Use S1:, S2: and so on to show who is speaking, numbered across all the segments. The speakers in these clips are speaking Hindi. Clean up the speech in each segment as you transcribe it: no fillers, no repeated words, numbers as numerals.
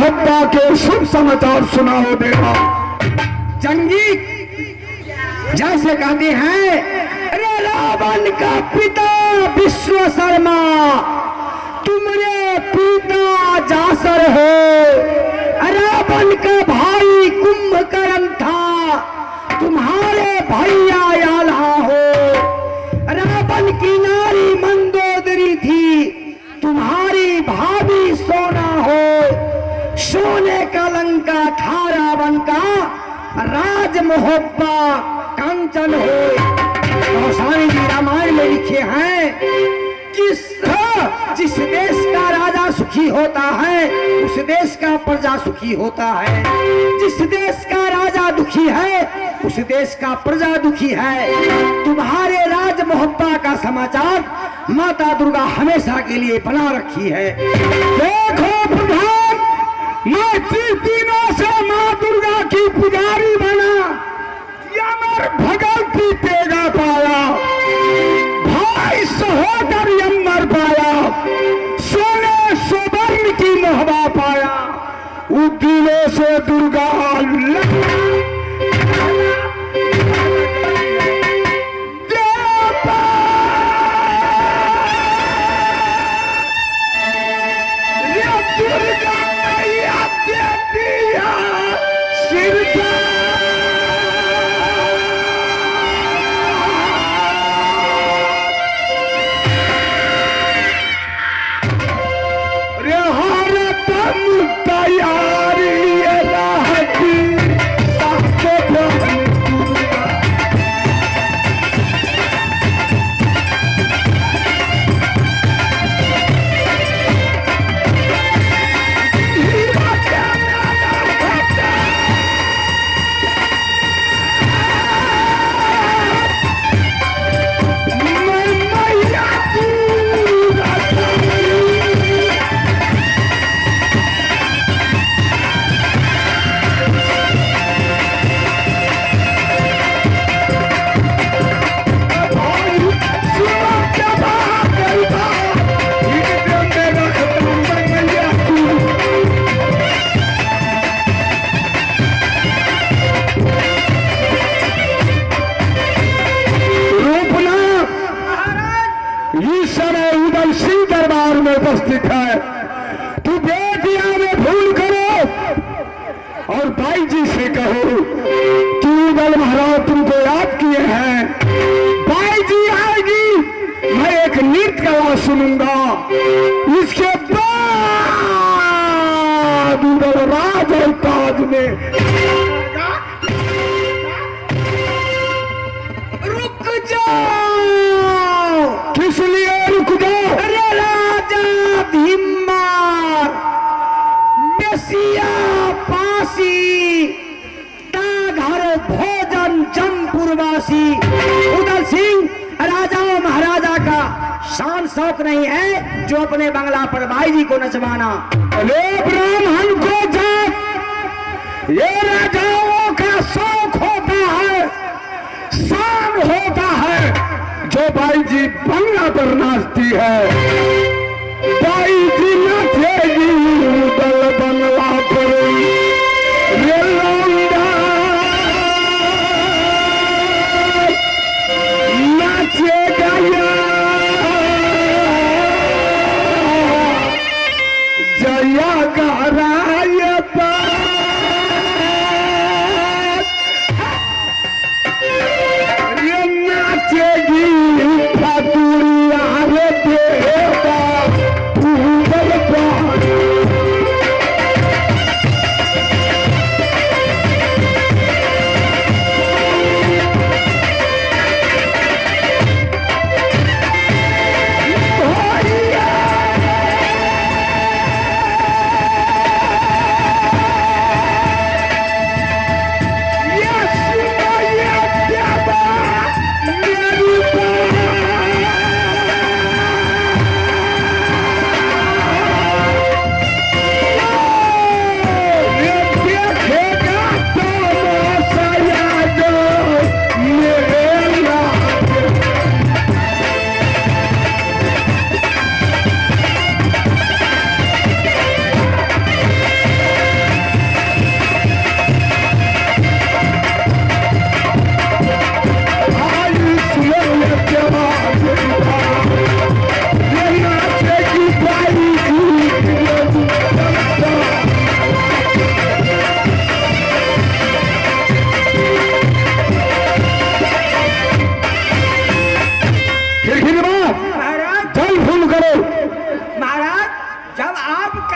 S1: मोहब्बा के शुभ समाचार सुनाओ देवा।
S2: जंगी जैसे कहते हैं, अरे रावण का पिता विश्वकर्मा, तुमरे पिता जासर हो। रावण का भाई कुंभकर्ण था, तुम्हारे भैया याल्हा हो। रावण की नारी मंदोदरी थी, तुम्हारी भाभी सोना हो। सोने का लंका था रावण का, राज मोहब्बा कांचन हो। गोस्वामी जी रामायण में लिखे हैं, जिस देश का राजा सुखी होता है उस देश का प्रजा सुखी होता है। जिस देश का राजा दुखी है उस देश का प्रजा दुखी है। तुम्हारे राज मोहब्बा का समाचार माता दुर्गा हमेशा के लिए बना रखी है।
S1: देखो प्रधान, मैं 30 दिनों से माँ दुर्गा की पुजारी बना, यमर भगवती तेगा पाया, भाई सहोदर यमर पाया, सोने सुवर्ण की मोहबा पाया। उस दिनों से दुर्गा उपस्थित है। तू बेटिया में भूल करो और भाई जी से कहो कि उदल महाराज तुमको याद किए हैं। भाई जी आएगी, मैं एक नृत्य कला सुनूंगा, इसके बाद उदल राज और ताज में।
S2: रुक जाओ।
S1: किस लिए रुक जाओ?
S2: अरे राजा भीमार बेसिया पासी ता घर भोजन जमपुरवासी। उदल सिंह राजाओं महाराजा का शान शौक नहीं है जो अपने बंगला पर भाई जी को नचवाना।
S1: अरे ब्राह्मण को जात, ये राजाओं का शौक होता है, शान होता है। जो बाई जी बंगला पर नाचती है, बाई जी नाचेगी उदल बंगला पर। ये लौंडा नाचेगा जया गहराए ये नाचेगी फातुरिया रे देवा उदल पर।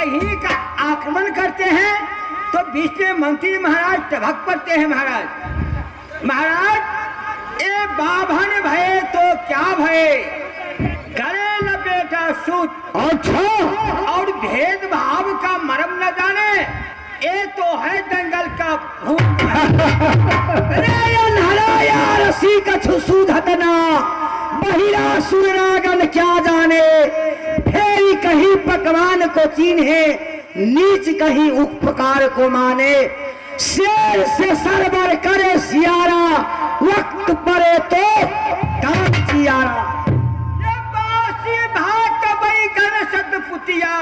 S2: कहीं का आक्रमण करते हैं तो बीच में मंत्री महाराज टभक पड़ते हैं। महाराज ए बाभन भये तो क्या भये, करे न बेटा सूत।
S1: अच्छा,
S2: और भेदभाव का मर्म न जाने, ये तो है जंगल का भूत। रसी कछु सूधतना, बहिरा सुरनागन क्या जाने, फेरी कहीं पकवान को चीन्हे, नीच कहीं उपकार को माने। शेर से सरबर करे सियारा, वक्त पड़े तो दान चियारा। ये बासी भात बैगन सतपुतिया,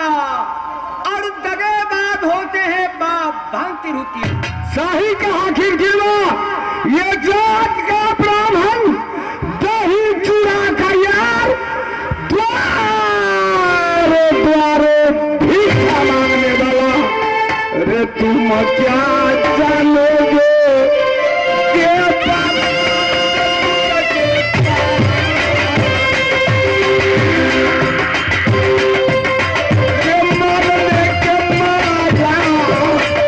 S2: और दगेबाज होते हैं बाप भांति रुतिया।
S1: सही कहा खिरखिरवा, ये जात का ब्राह्मण दही चूड़ा का यार, द्वारे द्वारे भिक्षा मांगने वाला। अरे तुम क्या जानोगे के मरने के मारा जा,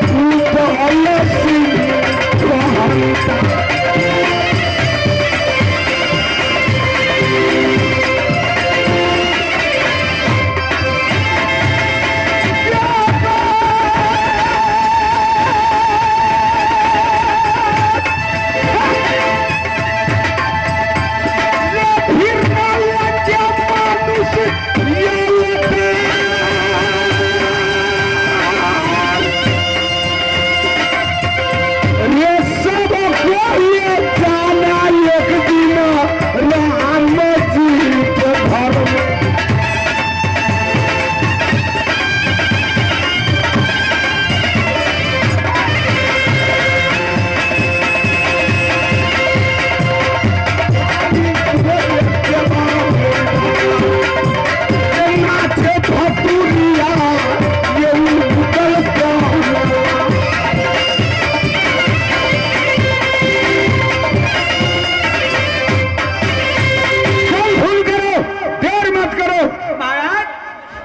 S1: तू तो अलसी कहता।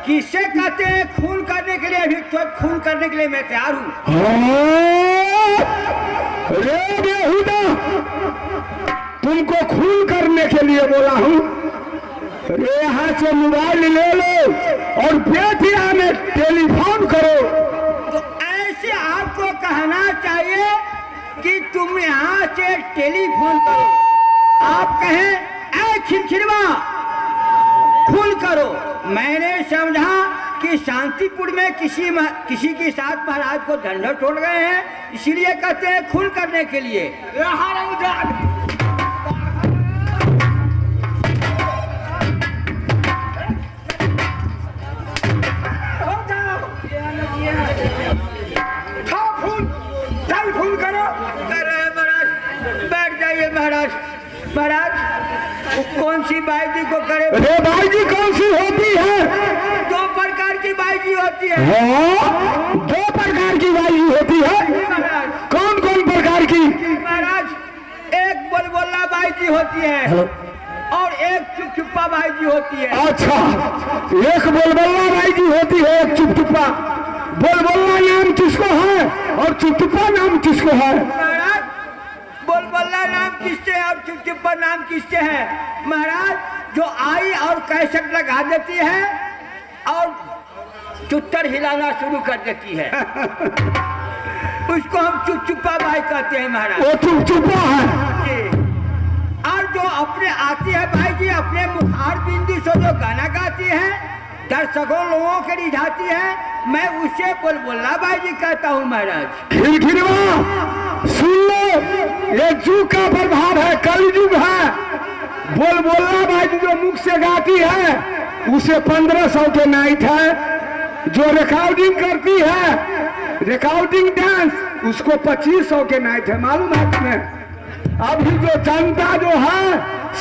S2: किसे कहते हैं खून करने के लिए? अभी तो खून करने के लिए मैं तैयार हूँ।
S1: रे बेहुदा, तुमको खून करने के लिए बोला हूँ। रे यहाँ से मोबाइल ले लो और बेटिया में टेलीफोन करो।
S2: तो ऐसे आपको कहना चाहिए कि तुम यहाँ से टेलीफोन करो। आप कहें ऐ खिरखिरवा खून करो। मैंने समझा कि शांतिपुर में किसी के साथ महाराज को धंधा छोड़ गए हैं, इसीलिए कहते हैं खून करने के लिए। खून करो। महाराज बैठ जाइए। महाराज कौन सी बाईजी को करे?
S1: अरे बाईजी कौन सी होती है?
S2: दो प्रकार की बाईजी होती है।
S1: हाँ, दो प्रकार की बाईजी होती है।
S2: महाराज
S1: कौन कौन प्रकार की?
S2: महाराज एक बुलबुला बाईजी होती है और एक चुपचुप्पा बाईजी होती है।
S1: अच्छा, एक बुलबुला बाईजी होती है, एक चुपचुप्पा। बुलबुला नाम किसको है और चुपचुप्पा नाम किसको है?
S2: महाराज बुलबुला नाम किससे है और चुपचुप्पा नाम किससे है? महाराज जो आई और कैसेट लगा देती है और चुत्तर हिलाना शुरू कर देती है, उसको हम चुपचुप्पा बाई कहते हैं। महाराज
S1: वो चुपचुप्पा है।
S2: और जो अपने आती है भाई जी, अपने मुखार बिंदी से जो गाना गाती है, दर्शकों लोगों के रिझाती है, मैं उसे बुलबुला बाई जी कहता हूँ। महाराज
S1: खिरखिरवा सुन लो, ये जुग का प्रभाव है, कलयुग है। बुलबुला बाई जी जो मुख से गाती है उसे 1500 के नाइट है। जो रिकॉर्डिंग करती है, रिकॉर्डिंग डांस, उसको 2500 के नाइट है। मालूम है तुम्हें? अभी जो जनता जो है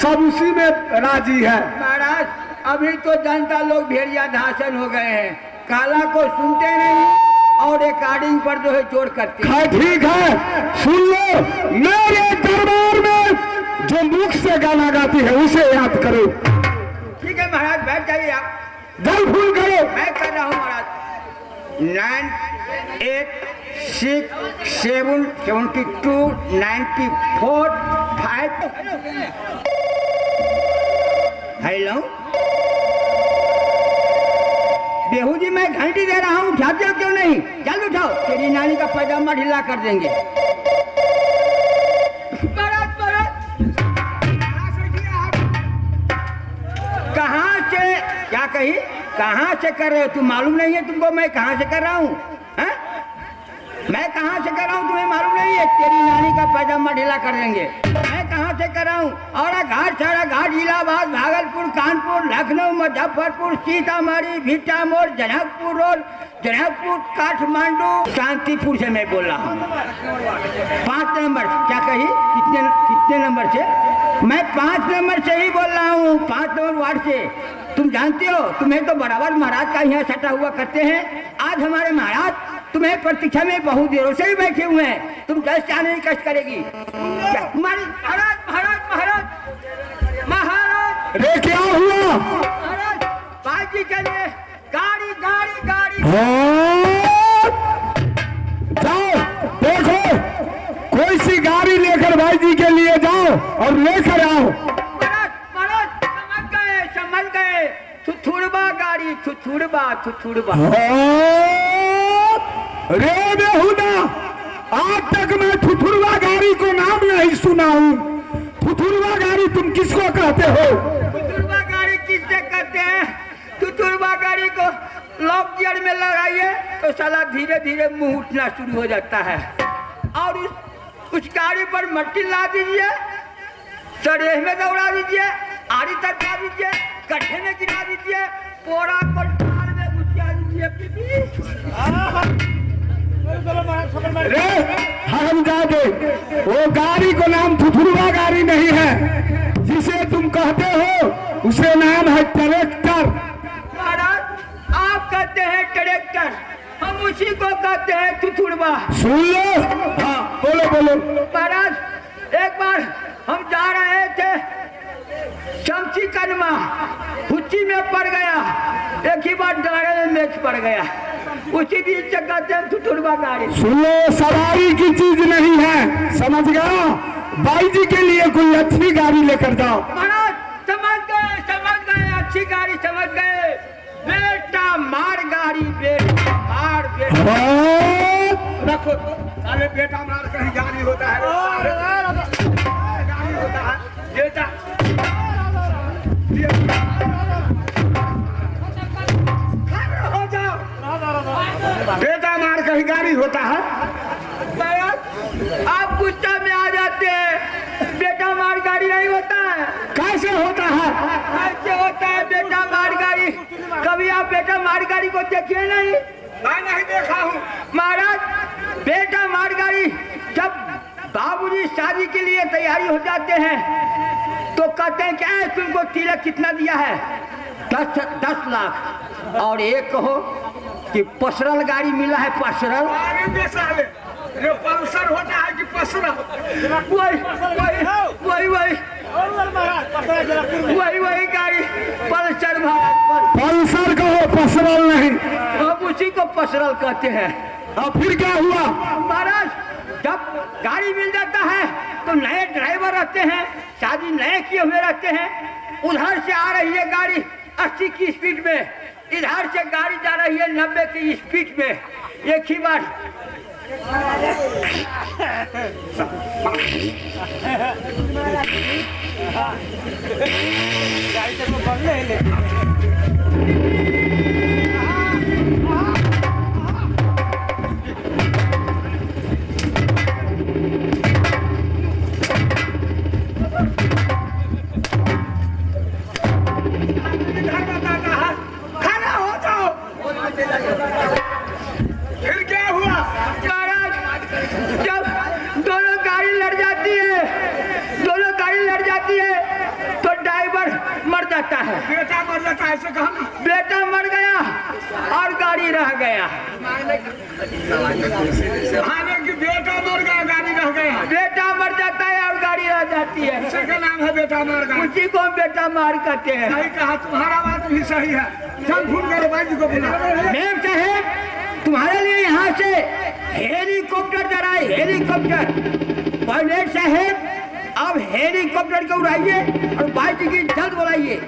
S1: सब उसी में राजी है।
S2: महाराज अभी तो जनता लोग भेड़िया धासन हो गए हैं, काला को सुनते नहीं और रिकॉर्डिंग पर जो है जोर करते हैं।
S1: ठीक है, सुन लो, मेरे दरबार में जो मुख से गाना गाती है उसे याद करो।
S2: ठीक है महाराज, बैठ जाइए आप।
S1: दल फूल करो।
S2: मैं कर रहा हूँ महाराज। 98677294 हेलो बेहू जी, मैं घंटी दे रहा हूँ, उठाते हो क्यों नहीं? जल्द उठाओ, तेरी नानी का पैजामा ढीला कर देंगे। कहाँ से, क्या कही, कहाँ से कर रहे हो? तुम मालूम नहीं है तुमको मैं कहाँ से कर रहा हूँ? मैं कहाँ से कर रहा हूँ तुम्हें मालूम नहीं है? तेरी नानी का पैजामा ढीला कर देंगे। मैं कहाँ से कर रहा हूँ? और घाट सारा घाट, इलाहाबाद, भागलपुर, कानपुर, लखनऊ, मुजफ्फरपुर, सीतामढ़ी, भीटामोड़, जनकपुर रोड, जनकपुर, काठमांडू, शांतिपुर से मैं बोल रहा हूँ। 5 नंबर, क्या कही? कितने नंबर से? मैं 5 नंबर से ही बोल रहा हूँ, 5 नंबर वार्ड से। तुम जानते हो, तुम्हें तो बराबर महाराज का यहाँ सटा हुआ करते हैं। आज हमारे महाराज तुम्हें प्रतीक्षा में बहुत देरों से ही बैठे हुए हैं। तुम 10 आने की कष्ट करेगी। महाराज महाराज महाराज महाराज,
S1: अरे क्या हुआ?
S2: महाराज बाजी चलिए, गाड़ी गाड़ी गाड़ी।
S1: जाओ देखो, कोई सी गाड़ी लेकर भाई जी के लिए जाओ और लेकर आओ।
S2: महाराज महाराज समझ गए, थुथुड़बा गाड़ी, थुथुड़बा।
S1: रे बेहुदा, आज तक मैं थुथुरवा गाड़ी को नाम नहीं सुना हूँ। थुथुरवा गाड़ी तुम किसको कहते हो?
S2: थुथुड़बा गाड़ी किससे कहते हैं? थुथुड़बा गाड़ी को लॉक गियर में लगाइए तो साला धीरे धीरे मुंह उठना शुरू हो जाता है। और उस गाड़ी पर मट्टी ला दीजिए, सरेह में दौड़ा दीजिए, आड़ी तक ला दीजिए, गड्ढे में गिरा दीजिए, पोरा को टाल में घुसा दीजिए।
S1: रे हरामजादे, वो गाड़ी को नाम थुथुरवा गाड़ी नहीं है। जिसे तुम कहते हो उसे नाम है ट्रैक्टर।
S2: महाराज आप कहते हैं ट्रैक्टर, हम उसी को कहते हैं थुथुड़बा।
S1: सुन लो, हाँ बोलो बोलो।
S2: महाराज एक बार हम जा रहे थे शमशी कनमा, हुच्ची में पड़ गया, एक ही बार डारे में मैच पड़ गया, उसी बीच से कहते हैं थुथुड़बा गाड़ी।
S1: सुन लो, सवारी की चीज नहीं है, समझ गया? बाई जी के लिए कोई अच्छी गाड़ी लेकर जाओ।
S2: महाराज समझ गए, अच्छी गाड़ी समझ गए। बेटा मार गाड़ी, बेटा मार, बेटा
S1: रखो।
S3: अरे बेटा मार कहीं गाड़ी होता है, गाड़ी होता है बेटा। हो जाओ, बेटा मार कहीं गाड़ी होता है।
S2: आप गुस्सा में आ जाते हैं, बेटा मार गाड़ी नहीं होता है।
S1: कैसे होता है?
S2: कैसे होता है बेटा मार गाड़ी? कभी आप बेटा मार गाड़ी को देखिए नहीं?
S3: मैं नहीं देखा हूँ
S2: महाराज। बेटा मार गाड़ी जब बाबूजी शादी के लिए तैयारी हो जाते हैं तो कहते हैं क्या है, तुमको तिलक कितना दिया है? 10 लाख। और एक कहो कि पसरल गाड़ी मिला है, पसरल।
S3: अरे बेसाले, ये पल्सर होता है कि पसरल?
S2: वही गाड़ी पल्सर।
S1: पल्सर कहो, पसरल नहीं।
S2: अब उसी को पसरल कहते हैं।
S1: अब फिर क्या हुआ?
S2: महाराज जब गाड़ी मिल जाता है तो नए ड्राइवर रहते हैं, शादी नए किए हुए रहते हैं। उधर से आ रही है गाड़ी 80 की स्पीड में, इधर से गाड़ी जा रही है 90 की स्पीड में। एक ही बार
S3: फिर क्या हुआ?
S2: महाराज जब दोनों गाड़ी लड़ जाती है तो ड्राइवर मर जाता है।
S3: बेटा मर जाता है, ऐसे कहा ना।
S2: बेटा मर गया और गाड़ी रह गया।
S3: हाने कि बेटा मर गया, गाड़ी रह गया।
S2: बेटा मर जाता है और गाड़ी रह जाती है,
S3: इसी का नाम है बेटा मार गाड़ी।
S2: उसी को हम बेटा मार कहते हैं।
S3: सही कहा, तुम्हारा बात भी सही है। चल फोन करो, भाई जी को बुला।
S2: मेम साहेब, तुम से हेलीकॉप्टर जा रहा है, हेलीकॉप्टर। पायलट साहब अब हेलीकॉप्टर को उड़ाइए और बाइक की जल्द बुलाइए।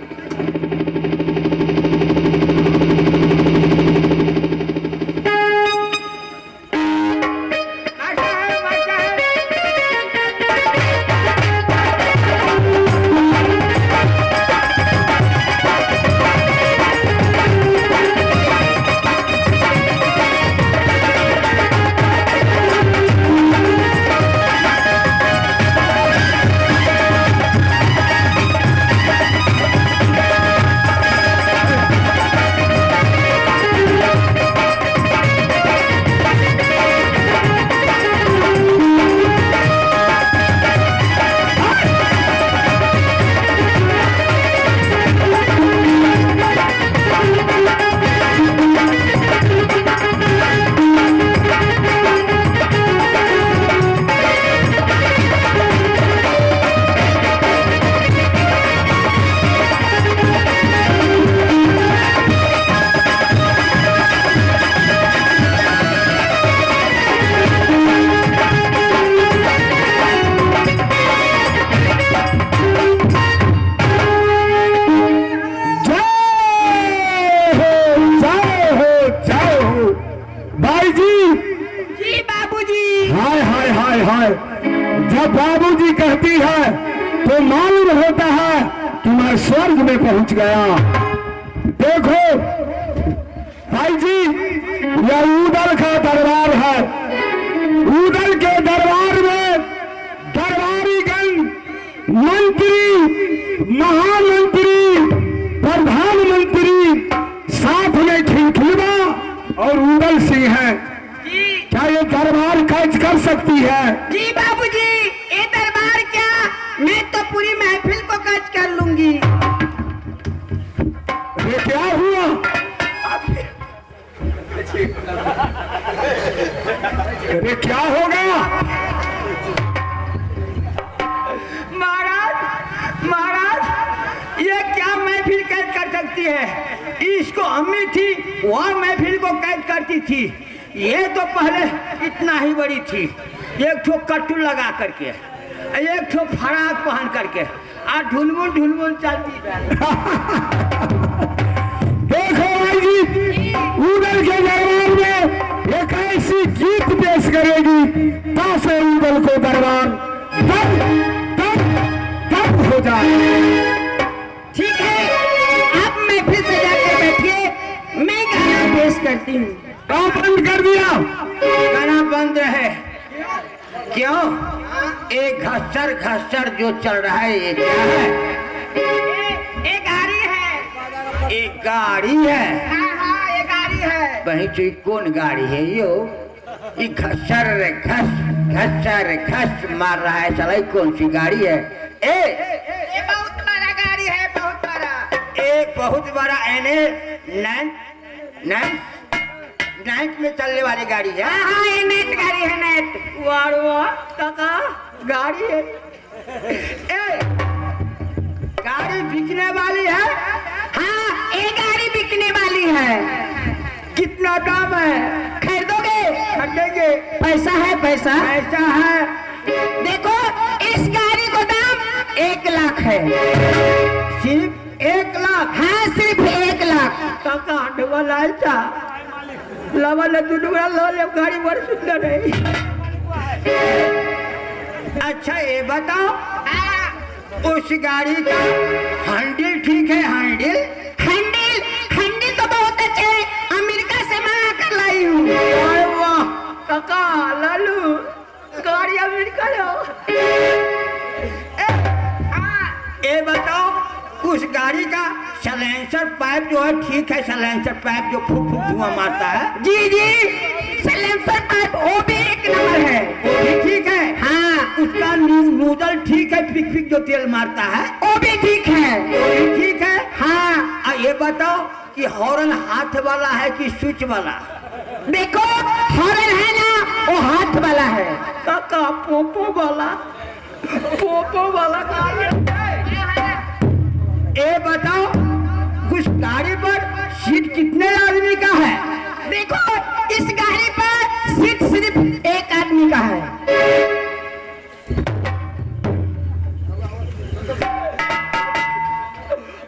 S1: जब बाबूजी कहती है तो मालूम होता है कि मैं स्वर्ग में पहुंच गया। देखो भाई जी, यह उदल का दरबार है। उदल के दरबार में दरबारीगण, मंत्री, महामंत्री, प्रधानमंत्री साथ में खिलखिलवा और उदल सिंह है। क्या ये दरबार कैच कर सकती है?
S2: जी बाबूजी, ये दरबार क्या, मैं तो पूरी महफिल को कैच कर लूंगी।
S1: ये क्या हुआ? अरे क्या होगा?
S2: महाराज ये क्या महफिल कैद कर सकती है? इसको अम्मी थी वह महफिल को कैद करती थी। ये तो पहले इतना ही बड़ी थी, एक ठो कट्टू लगा करके, एक ठो फराक पहन करके और ढुलमुल ढुलमुल चलती है।
S1: देखो भाई जी, उदल के दरबार में एक ऐसी गीत पेश करेगी तासे उदल को दरबार तब तब तब हो जाए।
S2: ठीक है, अब मैं फिर से जाकर बैठिए, मैं गाना पेश करती हूँ।
S1: काम बंद कर दिया?
S2: गाना बंद है। क्यों? एक घसर घसर जो चल रहा है ये क्या है? एक गाड़ी है। एक गाड़ी है? हाँ, एक गाड़ी है। वही तो कौन गाड़ी है यो? ये घसर घस मार रहा है, चला कौन सी गाड़ी है? ये बहुत बड़ा गाड़ी है, बहुत बड़ा। एक बहुत बड़ा नाइट में चलने वाली गाड़ी है। हाँ, ये नेट गाड़ी है, नेट। वाह काका, गाड़ी है। गाड़ी बिकने वाली है? हाँ, ये गाड़ी बिकने वाली है। कितना दाम है? खरीदोगे? खरीदेंगे। पैसा है? पैसा है। देखो, इस गाड़ी को दाम 1 लाख है। सिर्फ 1 लाख? हाँ, सिर्फ 1 लाख। काका डबल आया गाड़ी बड़ी सुंदर है। अच्छा ये बताओ, उस गाड़ी का हैंडल ठीक है? हैंडल तो बहुत अच्छे है, अमेरिका से मंगा कर लाई हूँ। वाह काका, लालू गाड़ी अमेरिका लो। ये बताओ, उस गाड़ी का सलेंसर पाइप जो है ठीक है? सलेंसर पाइप जो फूक फूक धुआं मारता है? जी, सलेंसर पाइप वो भी 1 नंबर है। वो भी ठीक है? हाँ। उसका नूडल ठीक है? फिक फिक जो तेल मारता है वो भी ठीक है? वो भी ठीक है। हाँ। ये बताओ कि हॉर्न हाथ वाला है कि स्विच वाला? देखो, हॉर्न है ना, वो हाथ वाला है। काका पोपो वाला गाड़ी है। ये बताओ, गाड़ी पर सीट कितने आदमी का है? देखो, इस गाड़ी पर सीट सिर्फ एक आदमी का है।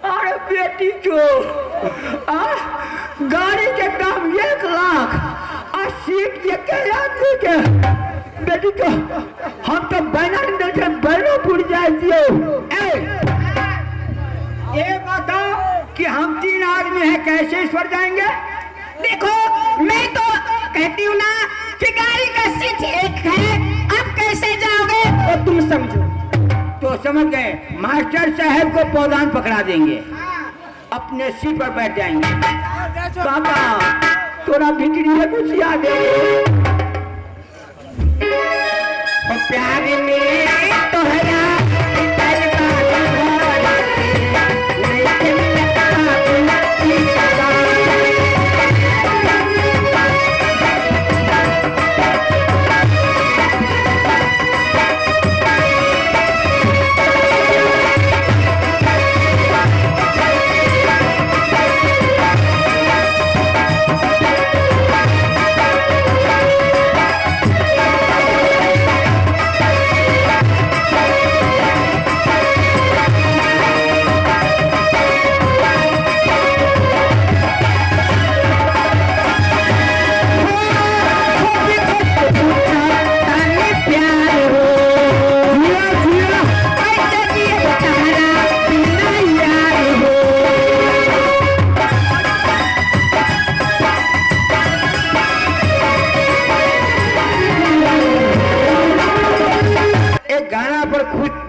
S2: अरे बेटी जो गाड़ी के दाम 1 लाख और सीट ये के आदमी के बेटी तो हम तो बैनर देखे बैनर जाए दियो। ये बताओ कि हम 3 आदमी हैं, कैसे ईश्वर जाएंगे?
S4: देखो मैं तो कहती हूँ ना कि गाड़ी का सीट एक है, अब कैसे जाओगे?
S2: और तुम समझो तो समझ गए, मास्टर साहब को पौधान पकड़ा देंगे, अपने सीट पर बैठ जाएंगे। काका थोड़ा भिजड़ी है, कुछ याद है? प्यार में तोहरा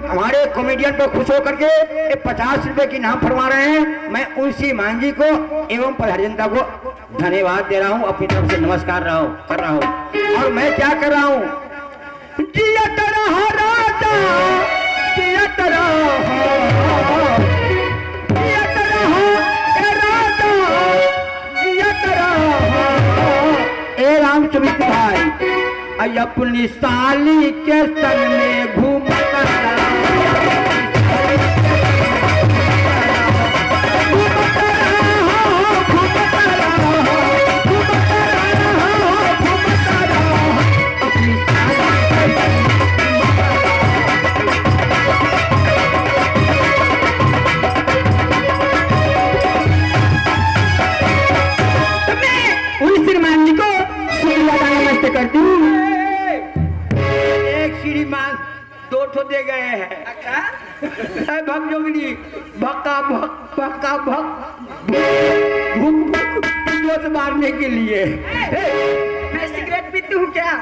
S2: हमारे कॉमेडियन पर खुश होकर के 50 रुपए की नाम फरमा रहे हैं। मैं उनसी मांझी को एवं प्रधान जनता को धन्यवाद दे रहा हूँ, अपनी तरफ से नमस्कार कर रहा हूँ। और मैं क्या कर रहा हूँ? जियत रहा राजा, जियत रहा, जियत रहा ए राजा, जियत रहा। ए रामचरित भाई अपनी साली के संग में घूमता करती हूँ। एक श्रीमान 2 दे गए हैं। भग जोगनी भक्का भक भक्का भक भूख मारने के लिए। मैं सिगरेट पीती हूँ क्या?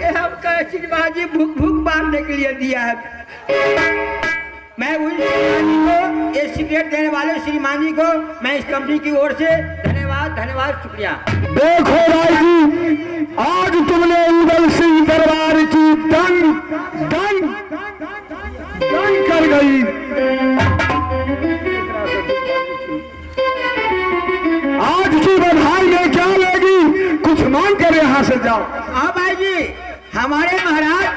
S2: ये हमका श्रीमान जी भूख मारने के लिए दिया है। मैं उन श्रीमान जी को, ये सिगरेट देने वाले श्रीमान जी को मैं इस कंपनी की ओर से धन्यवाद शुक्रिया।
S1: देखो भाई जी, आज तुमने उदल सिंह दरबार की दंग कर गई। आज की बधाई में क्या लेगी? कुछ मांग कर यहाँ से जाओ।
S2: हाँ भाई जी, हमारे महाराज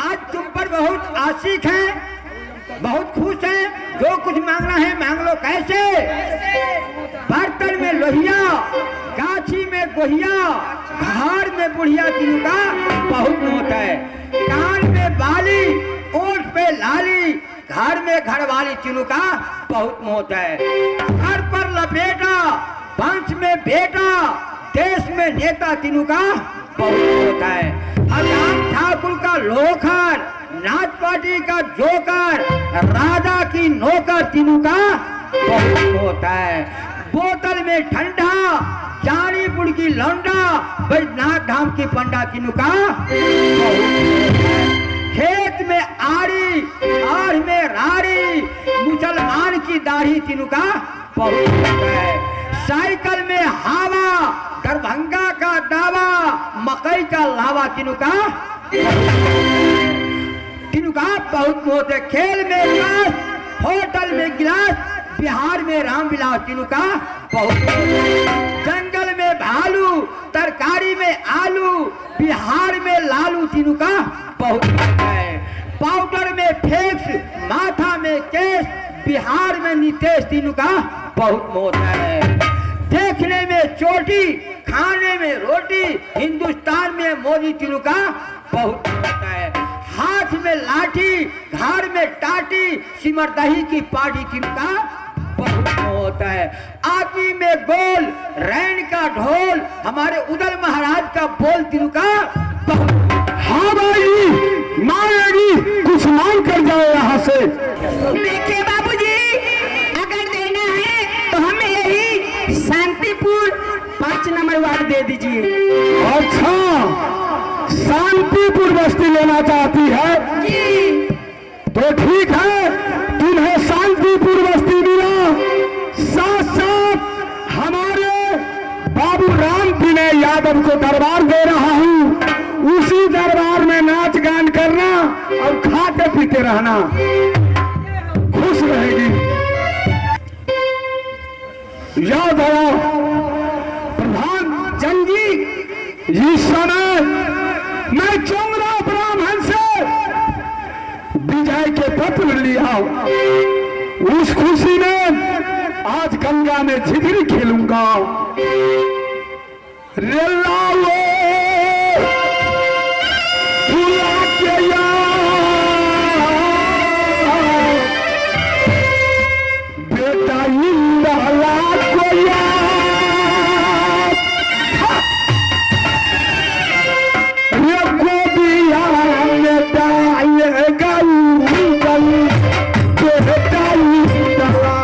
S2: आज तुम पर बहुत आशिक हैं, बहुत खुश हैं। जो कुछ मांगना है मांग लो। कैसे? बर्तन में लोहिया, गाछी में गोहिया, घर में बुढ़िया तीनों का बहुत मौत है। कान में बाली, ओठ पे लाली, घर में घरवाली तीनों का बहुत मौत है। घर पर लपेटा, वंश में बेटा, देश में नेता तीनों का बहुत मौत है। हजाम ठाकुर का लोखर, नाथ पार्टी का जोकर, राजा की नौकर तीनों का बहुत होता है। बोतल में ठंडा, जानीपुर की लौंडा, बैजनाथ धाम की पंडा तीनों का बहुत। खेत में आड़ी, आड़ में राड़ी, मुसलमान की दाढ़ी तीनों का बहुत होता है। साइकिल में हावा, दरभंगा का दावा, मकई का लावा तीनों का बहुत मौत है। खेल में गिलास, होटल में गिलास, बिहार में रामविलास तीनों का बहुत मौत है। जंगल में भालू, तरकारी में आलू, बिहार में लालू तीनों का बहुत मौत है। पाउडर में फेक्स, माथा में केस, बिहार में नीतीश तीनों का बहुत मौत है। देखने में चोटी, खाने में रोटी, हिंदुस्तान में मोदी तीनों का बहुत होता है। हाथ में लाठी, घाड़ में टाटी, सिमर दही की पार्टी तीनों का बहुत होता है। आदमी में गोल, रैन का ढोल, हमारे उदल महाराज का बोल तीनों का बहुत।
S1: हाँ भाई, मांगेगी कुछ मांग कर जाओ यहाँ से।
S4: देखिए बाबूजी, अगर देना है तो हमें यही शांतिपुर 5 नंबर वार्ड दे दीजिए।
S1: अच्छा, शांतिपुर बस्ती लेना चाहती है
S4: जी।
S1: तो ठीक है, तुम्हें शांतिपुर बस्ती मिला। साथ साथ हमारे बाबू राम विनय यादव को दरबार दे रहा हूँ। उसी दरबार में नाच गान करना और खाते पीते रहना, खुश रहेगी। याद आया प्रधान
S2: जंगी
S1: इस समय मैं चोंगरा ब्राह्मण से विजय के पत्र लिया। उस खुशी में आज गंगा में झिझरी खेलूंगा। रे लाओ फूला के यार, बेटा इंदला को यार, रे गोबिया बेटा ये गऊ गऊ, बेटा इंदला।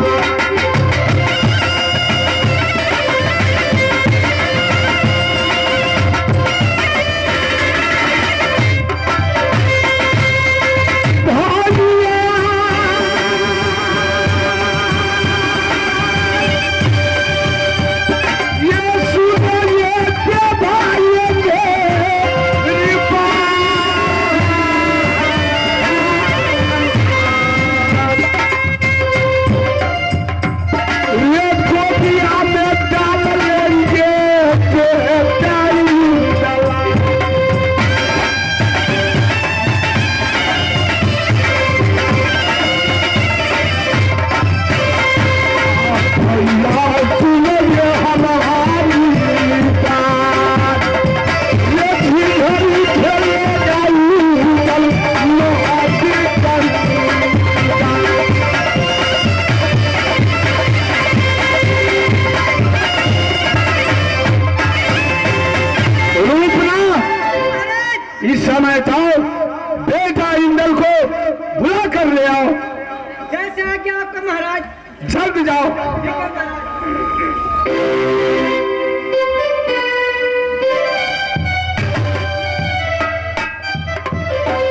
S1: इस समय जाओ, बेटा इंदल को बुला कर ले आओ।
S2: जैसे आज्ञा आपका महाराज।
S1: जल्द जाओ।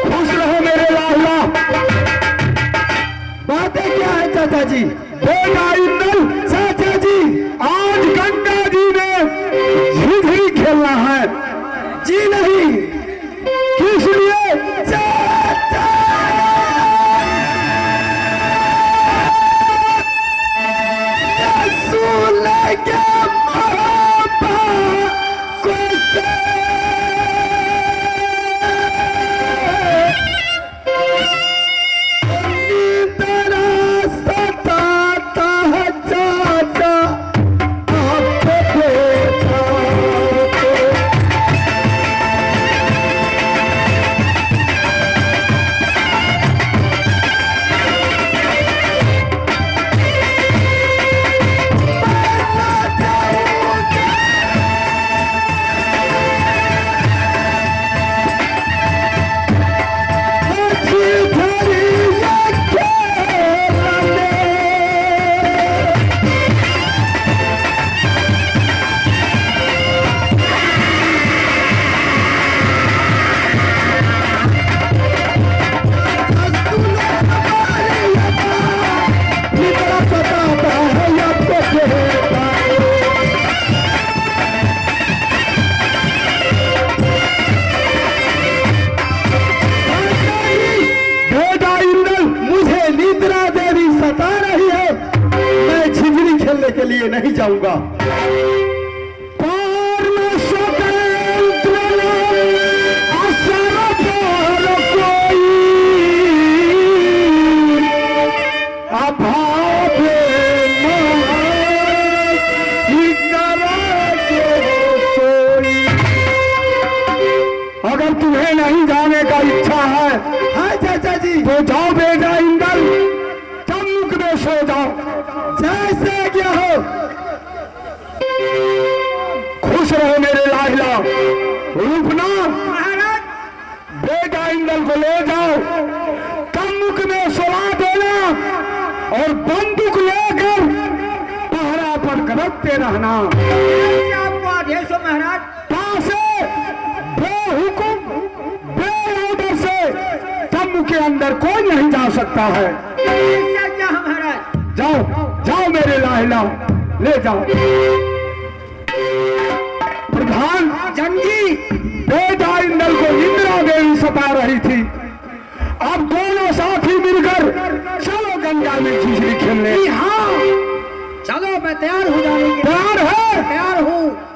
S1: खुश रहो मेरे लाला।
S2: बातें क्या है चाचा जी?
S1: बेटा इंदल, चाचा जी आज गंगा जी में झिझरी खेलना है।
S2: जी नहीं,
S1: किस लिए? चाचा
S2: सुन के महापा को
S1: तेरा सताता है चाचा, आपको देखा
S2: के लिए नहीं जाऊंगा।
S1: तुम्हें नहीं जाने का इच्छा है
S2: हाँ चाचा जी,
S1: तो जाओ बेटा इंदल, चम्मुक में सो जाओ।
S2: जैसे क्या हो।
S1: खुश रहो मेरे लाहिला। रूपना
S2: महाराज
S1: बेटा इंदल को ले जाओ, चम्मुक में सुला देना और बंदूक लेकर पहरा पर रखते रहना।
S2: ऐसे आपको आदेश हो महाराज।
S1: पासे बेहुकुम बेऑर्डर से जम्मू के अंदर कोई नहीं जा सकता है।
S2: ऐसा क्या है महाराज।
S1: जाओ जाओ मेरे लाहिला, ले जाओ। प्रधान
S2: जंगी
S1: बेटा इंदल को इंदिरा देवी सता रही थी। अब दोनों साथी मिलकर चलो गंगा में झिझरी खेलने।
S2: हाँ चलो, मैं तैयार हो जाने के लिए
S1: तैयार है?
S2: तैयार हूँ।